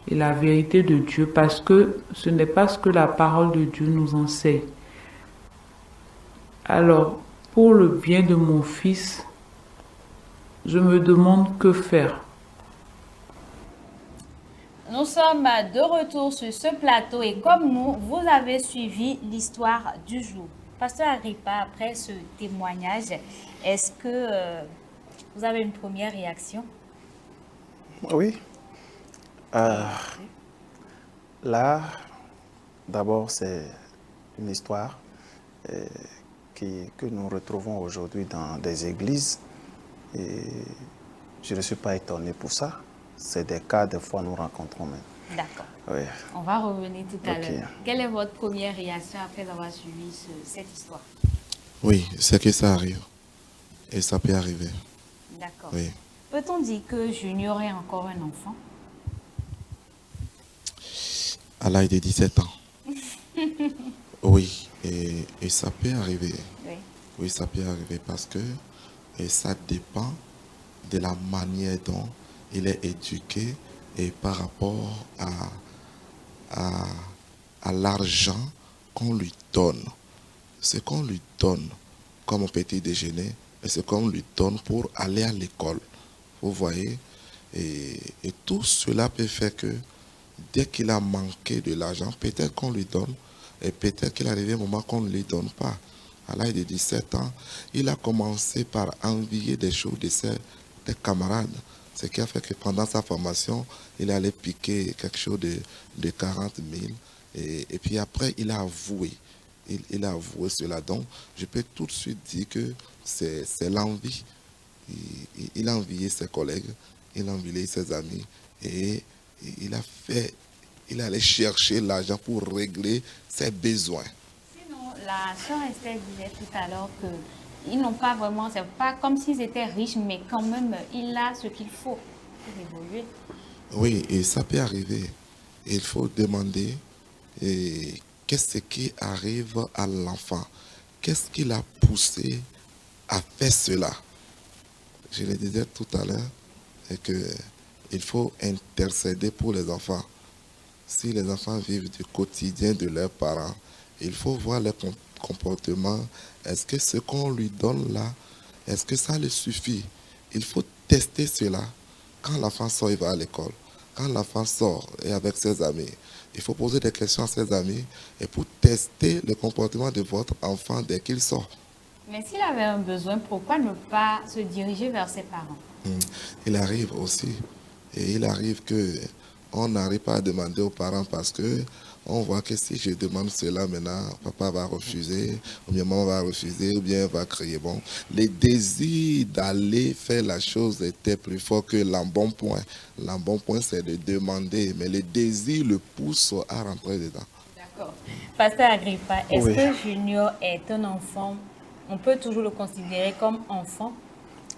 et la vérité de Dieu parce que ce n'est pas ce que la parole de Dieu nous enseigne. Alors, pour le bien de mon fils, je me demande que faire. Nous sommes de retour sur ce plateau et comme nous, vous avez suivi l'histoire du jour. Pasteur Agrippa, après ce témoignage, est-ce que vous avez une première réaction? Oui. Là, d'abord, c'est une histoire que nous retrouvons aujourd'hui dans des églises. Et je ne suis pas étonné pour ça. C'est des cas, des fois, nous rencontrons même. D'accord. Oui. On va revenir tout à l'heure. Quelle est votre première réaction après avoir suivi cette histoire? Oui, c'est que ça arrive. Et ça peut arriver. D'accord. Oui. Peut-on dire que Junior est encore un enfant? À l'âge de 17 ans. Oui, et ça peut arriver. Oui. Oui, ça peut arriver parce que ça dépend de la manière dont il est éduqué et par rapport à l'argent qu'on lui donne. Ce qu'on lui donne comme petit déjeuner et ce qu'on lui donne pour aller à l'école. Vous voyez? Et tout cela peut faire que dès qu'il a manqué de l'argent, peut-être qu'on lui donne et peut-être qu'il arrive un moment qu'on ne lui donne pas. À l'âge de 17 ans, il a commencé par envier des choses de ses camarades. Ce qui a fait que pendant sa formation, il allait piquer quelque chose de 40 000. Et puis après, il a avoué. Il a avoué cela. Donc, je peux tout de suite dire que c'est l'envie. Il a envié ses collègues, il a envié ses amis. Et il allait chercher l'argent pour régler ses besoins. Sinon, la sœur Esther disait tout à l'heure que ils n'ont pas vraiment, c'est pas comme s'ils étaient riches, mais quand même, il a ce qu'il faut pour évoluer. Oui, et ça peut arriver. Il faut demander qu'est-ce qui arrive à l'enfant. Qu'est-ce qui l'a poussé à faire cela? Je le disais tout à l'heure, qu'il faut intercéder pour les enfants. Si les enfants vivent du quotidien de leurs parents, il faut voir leur comportement. Est-ce que ce qu'on lui donne là, est-ce que ça lui suffit? Il faut tester cela. Quand l'enfant sort, il va à l'école. Quand l'enfant sort et avec ses amis, il faut poser des questions à ses amis et pour tester le comportement de votre enfant dès qu'il sort. Mais s'il avait un besoin, pourquoi ne pas se diriger vers ses parents? Il arrive aussi. Et il arrive que on n'arrive pas à demander aux parents parce que on voit que si je demande cela maintenant, papa va refuser, ou bien maman va refuser, ou bien va crier. Bon, le désir d'aller faire la chose était plus fort que l'embonpoint. L'embonpoint, c'est de demander, mais le désir le pousse à rentrer dedans. D'accord. Pasteur Agrippa, est-ce Oui. que Junior est un enfant? On peut toujours le considérer comme enfant?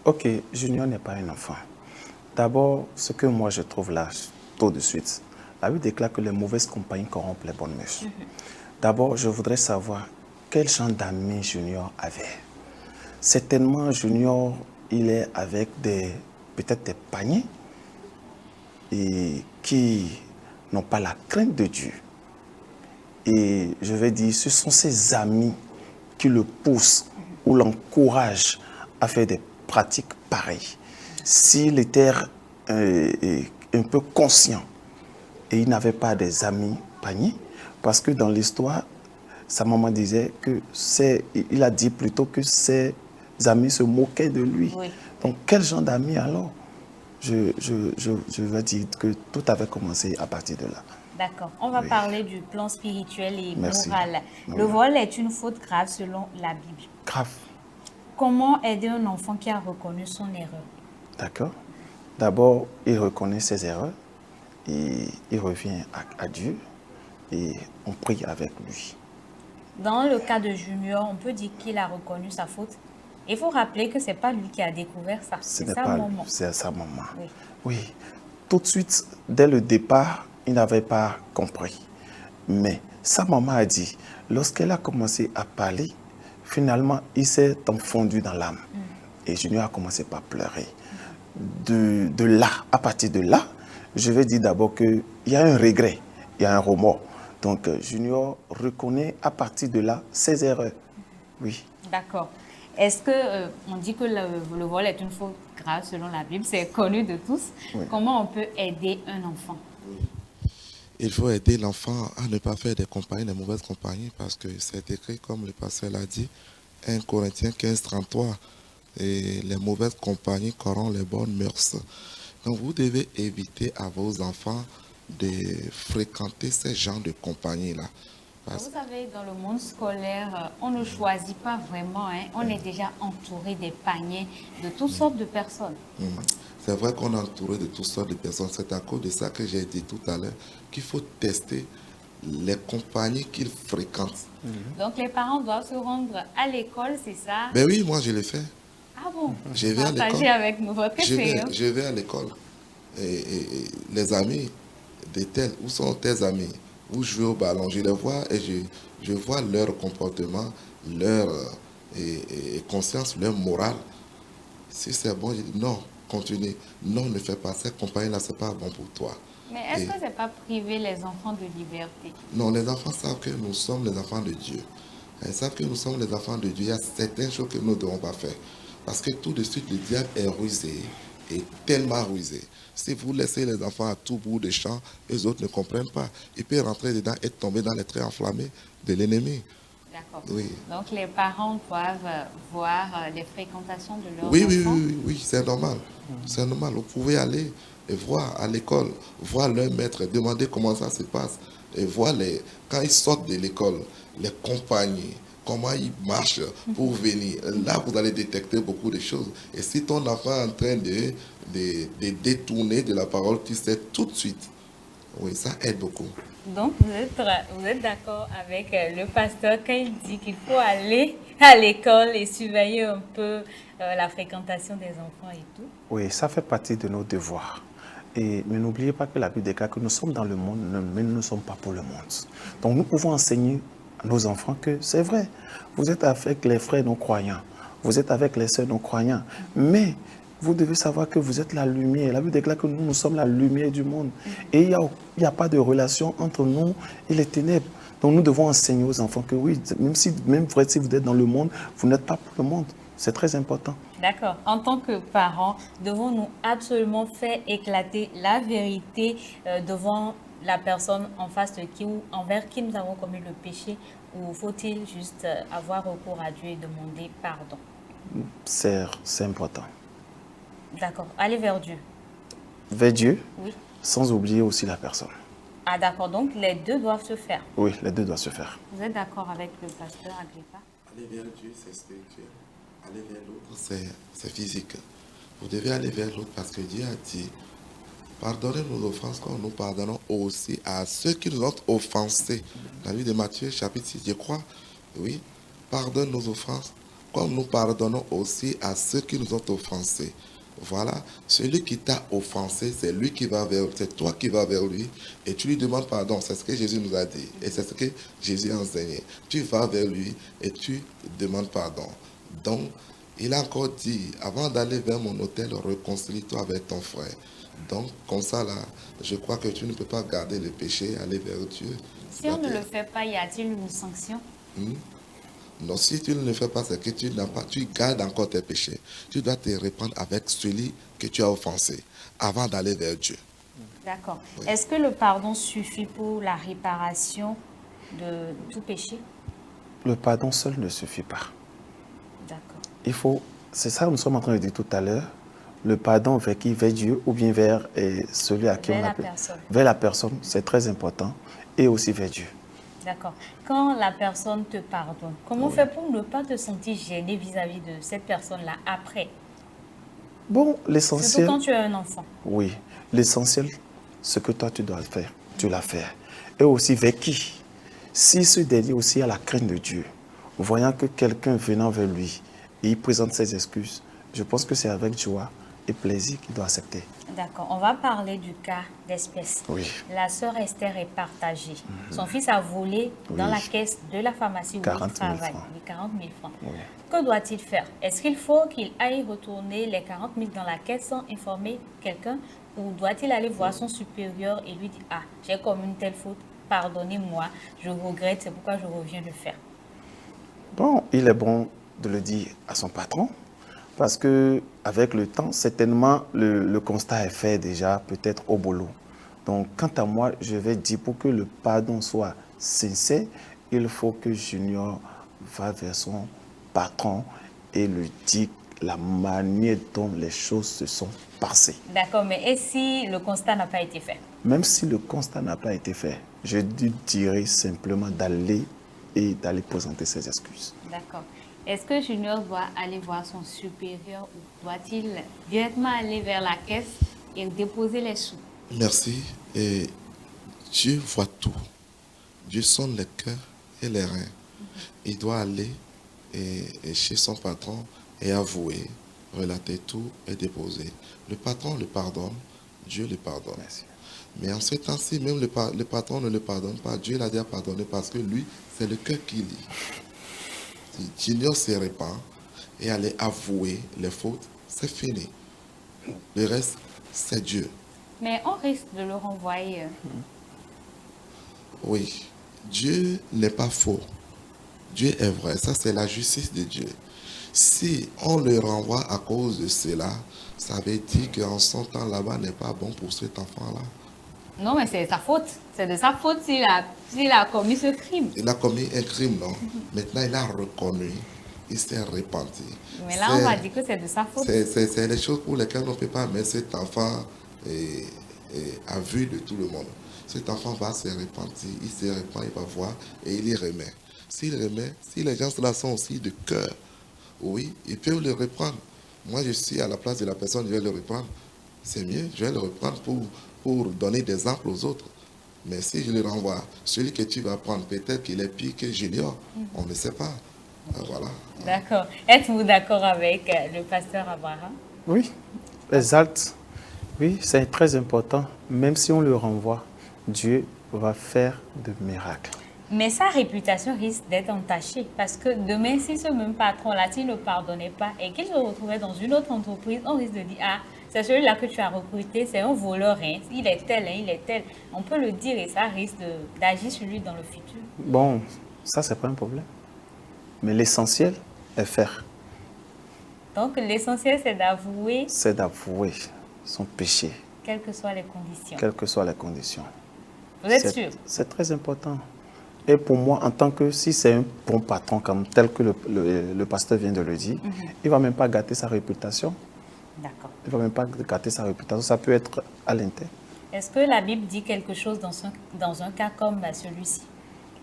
Ok, Junior n'est pas un enfant. D'abord, ce que moi je trouve là, tout de suite, la Bible déclare que les mauvaises compagnies corrompent les bonnes mœurs. D'abord, je voudrais savoir quel genre d'amis Junior avait. Certainement, Junior, il est avec peut-être des paniers et qui n'ont pas la crainte de Dieu. Et je vais dire, ce sont ses amis qui le poussent ou l'encouragent à faire des pratiques pareilles. S'il était un peu conscient et il n'avait pas des amis paniers, parce que dans l'histoire, sa maman disait que il a dit plutôt que ses amis se moquaient de lui. Oui. Donc quel genre d'amis alors? Je vais dire que tout avait commencé à partir de là. D'accord. On va Oui. parler du plan spirituel et Merci. moral. Oui. Le vol est une faute grave selon la Bible. Grave. Comment aider un enfant qui a reconnu son erreur? D'accord. D'abord, il reconnaît ses erreurs et il revient à Dieu et on prie avec lui. Dans le cas de Junior, on peut dire qu'il a reconnu sa faute. Il faut rappeler que ce n'est pas lui qui a découvert ça. Ce C'est n'est sa pas maman. lui, c'est sa maman. Oui. Oui. Tout de suite, dès le départ, il n'avait pas compris. Mais sa maman a dit, lorsqu'elle a commencé à parler, finalement, il s'est enfondu dans l'âme. Et Junior a commencé par pleurer. De là, à partir de là, je vais dire d'abord qu'il y a un regret, il y a un remords. Donc, Junior reconnaît à partir de là ses erreurs. Oui. D'accord. Est-ce que on dit que le vol est une faute grave selon la Bible, c'est connu de tous. Oui. Comment on peut aider un enfant? Il faut aider l'enfant à ne pas faire des compagnies, des mauvaises compagnies, parce que c'est écrit, comme le pasteur l'a dit, 1 Corinthiens 15, 33, et les mauvaises compagnies corrompent les bonnes mœurs. Donc vous devez éviter à vos enfants de fréquenter ces genres de compagnies-là. Vous savez, dans le monde scolaire, on ne choisit pas vraiment. Hein. On est déjà entouré des paniers de toutes sortes de personnes. C'est vrai qu'on est entouré de toutes sortes de personnes. C'est à cause de ça que j'ai dit tout à l'heure qu'il faut tester les compagnies qu'ils fréquentent. Donc les parents doivent se rendre à l'école, c'est ça? Ben oui, moi je l'ai fait. Ah bon? Je vais à l'école. Partagez avec nous votre expérience. Je vais à l'école. Et les amis de tels, où sont tes amis? Où jouent au ballon? Je les vois et je vois leur comportement, leur conscience, leur morale. Si c'est bon, je dis non, continue. Non, ne fais pas cette compagnie-là, c'est pas bon pour toi. Mais est-ce que ce n'est pas priver les enfants de liberté? Non, les enfants savent que nous sommes les enfants de Dieu. Ils savent que nous sommes les enfants de Dieu. Il y a certaines choses que nous ne devons pas faire. Parce que tout de suite, le diable est rusé, et tellement rusé. Si vous laissez les enfants à tout bout des champs, les autres ne comprennent pas. Ils peuvent rentrer dedans et tomber dans les traits enflammés de l'ennemi. D'accord. Oui. Donc les parents doivent voir les fréquentations de leurs Oui, enfants. oui, c'est normal. C'est normal. Vous pouvez aller et voir à l'école, voir leur maître, demander comment ça se passe. Et voir quand ils sortent de l'école, les compagnies, comment ils marchent pour venir. Là, vous allez détecter beaucoup de choses. Et si ton enfant est en train de détourner de la parole, tu sais tout de suite. Oui, ça aide beaucoup. Donc vous êtes d'accord avec le pasteur quand il dit qu'il faut aller à l'école et surveiller un peu la fréquentation des enfants et tout? Oui, ça fait partie de nos devoirs. Mais n'oubliez pas que la Bible déclare que nous sommes dans le monde, mais nous ne sommes pas pour le monde. Donc nous pouvons enseigner à nos enfants que c'est vrai, vous êtes avec les frères non croyants, vous êtes avec les sœurs non croyants, mais Vous devez savoir que vous êtes la lumière. La Bible déclare que nous sommes la lumière du monde. Et il n'y a pas de relation entre nous et les ténèbres. Donc nous devons enseigner aux enfants que oui, même si vous êtes dans le monde, vous n'êtes pas pour le monde. C'est très important. D'accord. En tant que parents, devons-nous absolument faire éclater la vérité devant la personne en face de qui ou envers qui nous avons commis le péché, ou faut-il juste avoir recours à Dieu et demander pardon? C'est important. D'accord. Aller vers Dieu. Vers Dieu, Oui. sans oublier aussi la personne. Ah d'accord. Donc les deux doivent se faire. Oui, les deux doivent se faire. Vous êtes d'accord avec le pasteur Agrippa? Aller vers Dieu, c'est spirituel. Aller vers l'autre, c'est physique. Vous devez aller vers l'autre parce que Dieu a dit, pardonnez nos offenses comme nous pardonnons aussi à ceux qui nous ont offensés. Dans la vie de Matthieu, chapitre 6, je crois, oui, pardonne nos offenses comme nous pardonnons aussi à ceux qui nous ont offensés. Voilà, celui qui t'a offensé, c'est lui qui va vers, c'est toi qui vas vers lui et tu lui demandes pardon. C'est ce que Jésus nous a dit et c'est ce que Jésus a enseigné. Tu vas vers lui et tu demandes pardon. Donc, il a encore dit, avant d'aller vers mon hôtel, réconcilie-toi avec ton frère. Donc, comme ça, là, je crois que tu ne peux pas garder le péché, aller vers Dieu. Si on ne le fait pas, y a-t-il une sanction? Non, si tu ne le fais pas, c'est que tu gardes encore tes péchés. Tu dois te répandre avec celui que tu as offensé avant d'aller vers Dieu. D'accord. Oui. Est-ce que le pardon suffit pour la réparation de tout péché? Le pardon seul ne suffit pas. D'accord. C'est ça que nous sommes en train de dire tout à l'heure, le pardon vers qui? Vers Dieu ou bien vers celui à qui Vers on la appelle? personne. Vers la personne, c'est très important, et aussi vers Dieu. D'accord. Quand la personne te pardonne, comment faire pour ne pas te sentir gêné vis-à-vis de cette personne-là après? Bon, Surtout l'essentiel... quand tu es un enfant. Oui, l'essentiel, ce que toi tu dois faire, tu l'as fait. Et aussi vers qui? Si ce dernier aussi a la crainte de Dieu, voyant que quelqu'un venant vers lui, et il présente ses excuses, je pense que c'est avec joie et plaisir qu'il doit accepter. D'accord. On va parler du cas d'espèce. Oui. La sœur Esther est partagée. Son fils a volé dans Oui. la caisse de la pharmacie où il 40 000 travaille. francs. Oui, 40 000 francs. Oui. Que doit-il faire? Est-ce qu'il faut qu'il aille retourner les 40 000 dans la caisse sans informer quelqu'un, ou doit-il aller voir son supérieur et lui dire « Ah, j'ai commis une telle faute, pardonnez-moi, je regrette, c'est pourquoi je reviens le faire ». Bon, il est bon de le dire à son patron, parce que avec le temps, certainement, le constat est fait déjà, peut-être au boulot. Donc, quant à moi, je vais dire, pour que le pardon soit sincère, il faut que Junior va vers son patron et lui dit la manière dont les choses se sont passées. D'accord, mais et si le constat n'a pas été fait? Même si le constat n'a pas été fait, je lui dirais simplement d'aller présenter ses excuses. D'accord. Est-ce que Junior doit aller voir son supérieur ou doit-il directement aller vers la caisse et déposer les sous? Merci. Et Dieu voit tout. Dieu sonde les cœurs et les reins. Il doit aller et chez son patron et avouer, relater tout et déposer. Le patron le pardonne, Dieu le pardonne. Merci. Mais en ce temps-ci, même le patron ne le pardonne pas. Dieu l'a déjà pardonné parce que lui, c'est le cœur qui lit. Si Junior se répand et aller avouer les fautes, c'est fini. Le reste, c'est Dieu. Mais on risque de le renvoyer. Oui, Dieu n'est pas faux. Dieu est vrai. Ça, c'est la justice de Dieu. Si on le renvoie à cause de cela, ça veut dire qu'en son temps là-bas n'est pas bon pour cet enfant-là. Non, mais c'est sa faute. C'est de sa faute s'il a commis ce crime. Il a commis un crime, non? Maintenant, il a reconnu. Il s'est repenti. Mais là, on va dire que c'est de sa faute. C'est les choses pour lesquelles on ne peut pas mettre cet enfant à vue de tout le monde. Cet enfant va se repentir, il se repent, il va voir et il y remet. S'il remet, si les gens là sont aussi de cœur, oui, ils peuvent le reprendre. Moi, je suis à la place de la personne, je vais le reprendre. C'est mieux, je vais le reprendre pour donner des exemples aux autres. Mais si je le renvoie, celui que tu vas prendre, peut-être qu'il est pire que Junior, on ne sait pas. Voilà. D'accord. Êtes-vous d'accord avec le pasteur Abraham? Oui, les actes, oui, c'est très important. Même si on le renvoie, Dieu va faire de miracles. Mais sa réputation risque d'être entachée parce que demain, si ce même patron-là, s'il ne pardonnait pas et qu'il se retrouvait dans une autre entreprise, on risque de dire, ah, c'est celui-là que tu as recruté, c'est un voleur, hein. Il est tel, hein, il est tel. On peut le dire et ça risque d'agir sur lui dans le futur. Bon, ça, c'est pas un problème. Mais l'essentiel est faire. Donc, l'essentiel, c'est d'avouer, C'est d'avouer son péché, quelles que soient les conditions. quelles que soient les conditions. Vous êtes sûr? C'est très important. Et pour moi, en tant que, si c'est un bon patron, comme tel que le pasteur vient de le dire, il ne va même pas gâter sa réputation. D'accord. Il ne va même pas gâter sa réputation. Ça peut être à l'interne. Est-ce que la Bible dit quelque chose dans un cas comme celui-ci?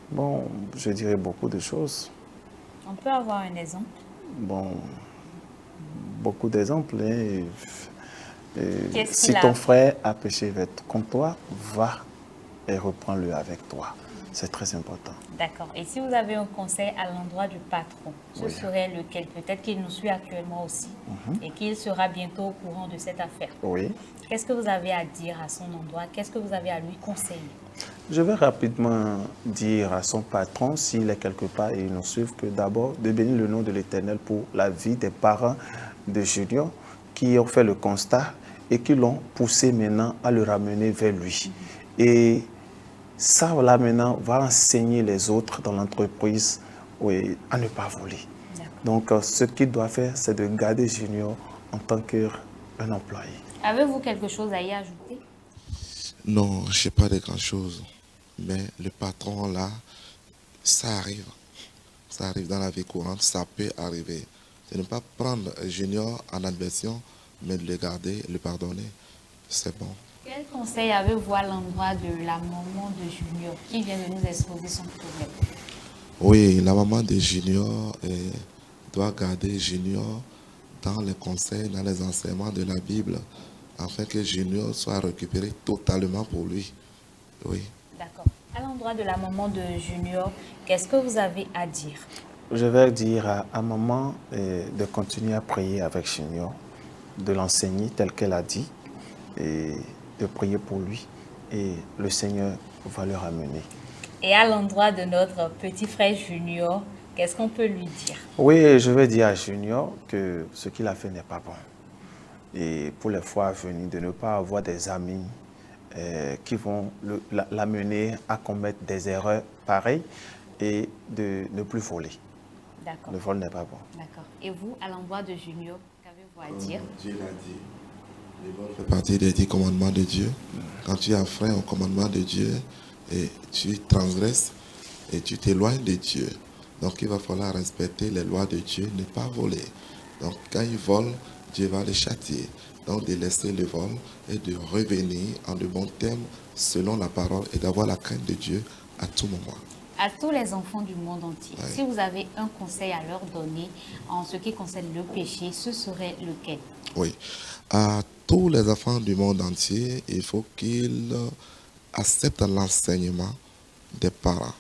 Bon, je dirais beaucoup de choses. On peut avoir un exemple? Bon, beaucoup d'exemples. Hein. Qu'est-ce Si qu'il a ton fait? frère a péché contre toi, va et reprends-le avec toi. C'est très important. D'accord. Et si vous avez un conseil à l'endroit du patron, ce Oui. serait lequel? Peut-être qu'il nous suit actuellement aussi et qu'il sera bientôt au courant de cette affaire. Oui. Qu'est-ce que vous avez à dire à son endroit? Qu'est-ce que vous avez à lui conseiller? Je vais rapidement dire à son patron, s'il est quelque part et il nous suit, que d'abord de bénir le nom de l'Éternel pour la vie des parents de Junior qui ont fait le constat et qui l'ont poussé maintenant à le ramener vers lui. Et ça, là, maintenant, va enseigner les autres dans l'entreprise à ne pas voler. Donc, ce qu'il doit faire, c'est de garder Junior en tant qu'un employé. Avez-vous quelque chose à y ajouter? Non, je sais pas de grand chose. Mais le patron là, ça arrive. Ça arrive dans la vie courante, ça peut arriver. C'est ne pas prendre Junior en adversion, mais de le garder, le pardonner. C'est bon. Quel conseil avez-vous à l'endroit de la maman de Junior qui vient de nous exposer son problème? Oui, la maman de Junior doit garder Junior dans les conseils, dans les enseignements de la Bible, afin que Junior soit récupéré totalement pour lui. Oui. D'accord. À l'endroit de la maman de Junior, qu'est-ce que vous avez à dire? Je vais dire à maman de continuer à prier avec Junior, de l'enseigner tel qu'elle a dit, et de prier pour lui. Et le Seigneur va le ramener. Et à l'endroit de notre petit frère Junior, qu'est-ce qu'on peut lui dire? Oui, je vais dire à Junior que ce qu'il a fait n'est pas bon. Et pour les fois à venir, de ne pas avoir des amis qui vont l'amener à commettre des erreurs pareilles et de ne plus voler. D'accord. Le vol n'est pas bon. D'accord. Et vous, à l'endroit de Junior, qu'avez-vous à dire? Dieu l'a dit. Le vol fait partie des 10 commandements de Dieu. Quand tu enfreins au commandement de Dieu et tu transgresses et tu t'éloignes de Dieu. Donc il va falloir respecter les lois de Dieu, ne pas voler. Donc quand il vole, Dieu va le châtier. Donc de laisser le vol et de revenir en de bons termes selon la parole et d'avoir la crainte de Dieu à tout moment. À tous les enfants du monde entier, Oui. si vous avez un conseil à leur donner en ce qui concerne le péché, ce serait lequel? Oui. À tous les enfants du monde entier, il faut qu'ils acceptent l'enseignement des parents.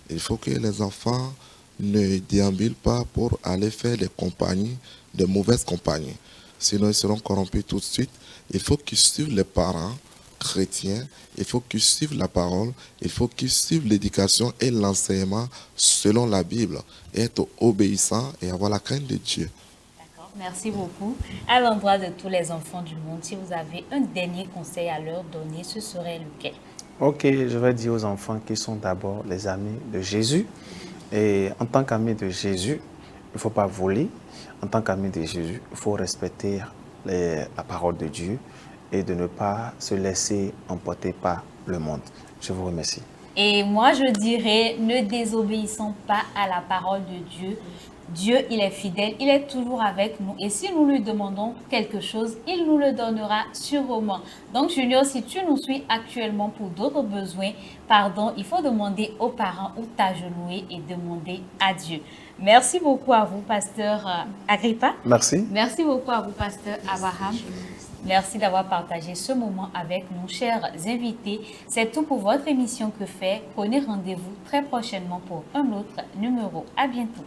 Il faut que les enfants ne déambulent pas pour aller faire des compagnies, de mauvaises compagnies. Sinon, ils seront corrompus tout de suite. Il faut qu'ils suivent les parents chrétiens. Il faut qu'ils suivent la parole. Il faut qu'ils suivent l'éducation et l'enseignement selon la Bible. Et être obéissants et avoir la crainte de Dieu. D'accord, merci beaucoup. À l'endroit de tous les enfants du monde, si vous avez un dernier conseil à leur donner, ce serait lequel? Ok, je vais dire aux enfants qui sont d'abord les amis de Jésus. Et en tant qu'amis de Jésus, il ne faut pas voler. En tant qu'amis de Jésus, il faut respecter la parole de Dieu et de ne pas se laisser emporter par le monde. Je vous remercie. Et moi, je dirais, ne désobéissons pas à la parole de Dieu. Dieu, il est fidèle, il est toujours avec nous. Et si nous lui demandons quelque chose, il nous le donnera sûrement. Donc, Junior, si tu nous suis actuellement pour d'autres besoins, pardon, il faut demander aux parents ou t'agenouiller et demander à Dieu. Merci beaucoup à vous, pasteur Agrippa. Merci. Merci beaucoup à vous, pasteur Abraham. Merci d'avoir partagé ce moment avec nous, chers invités. C'est tout pour votre émission Que faire. Prenez rendez-vous très prochainement pour un autre numéro. À bientôt.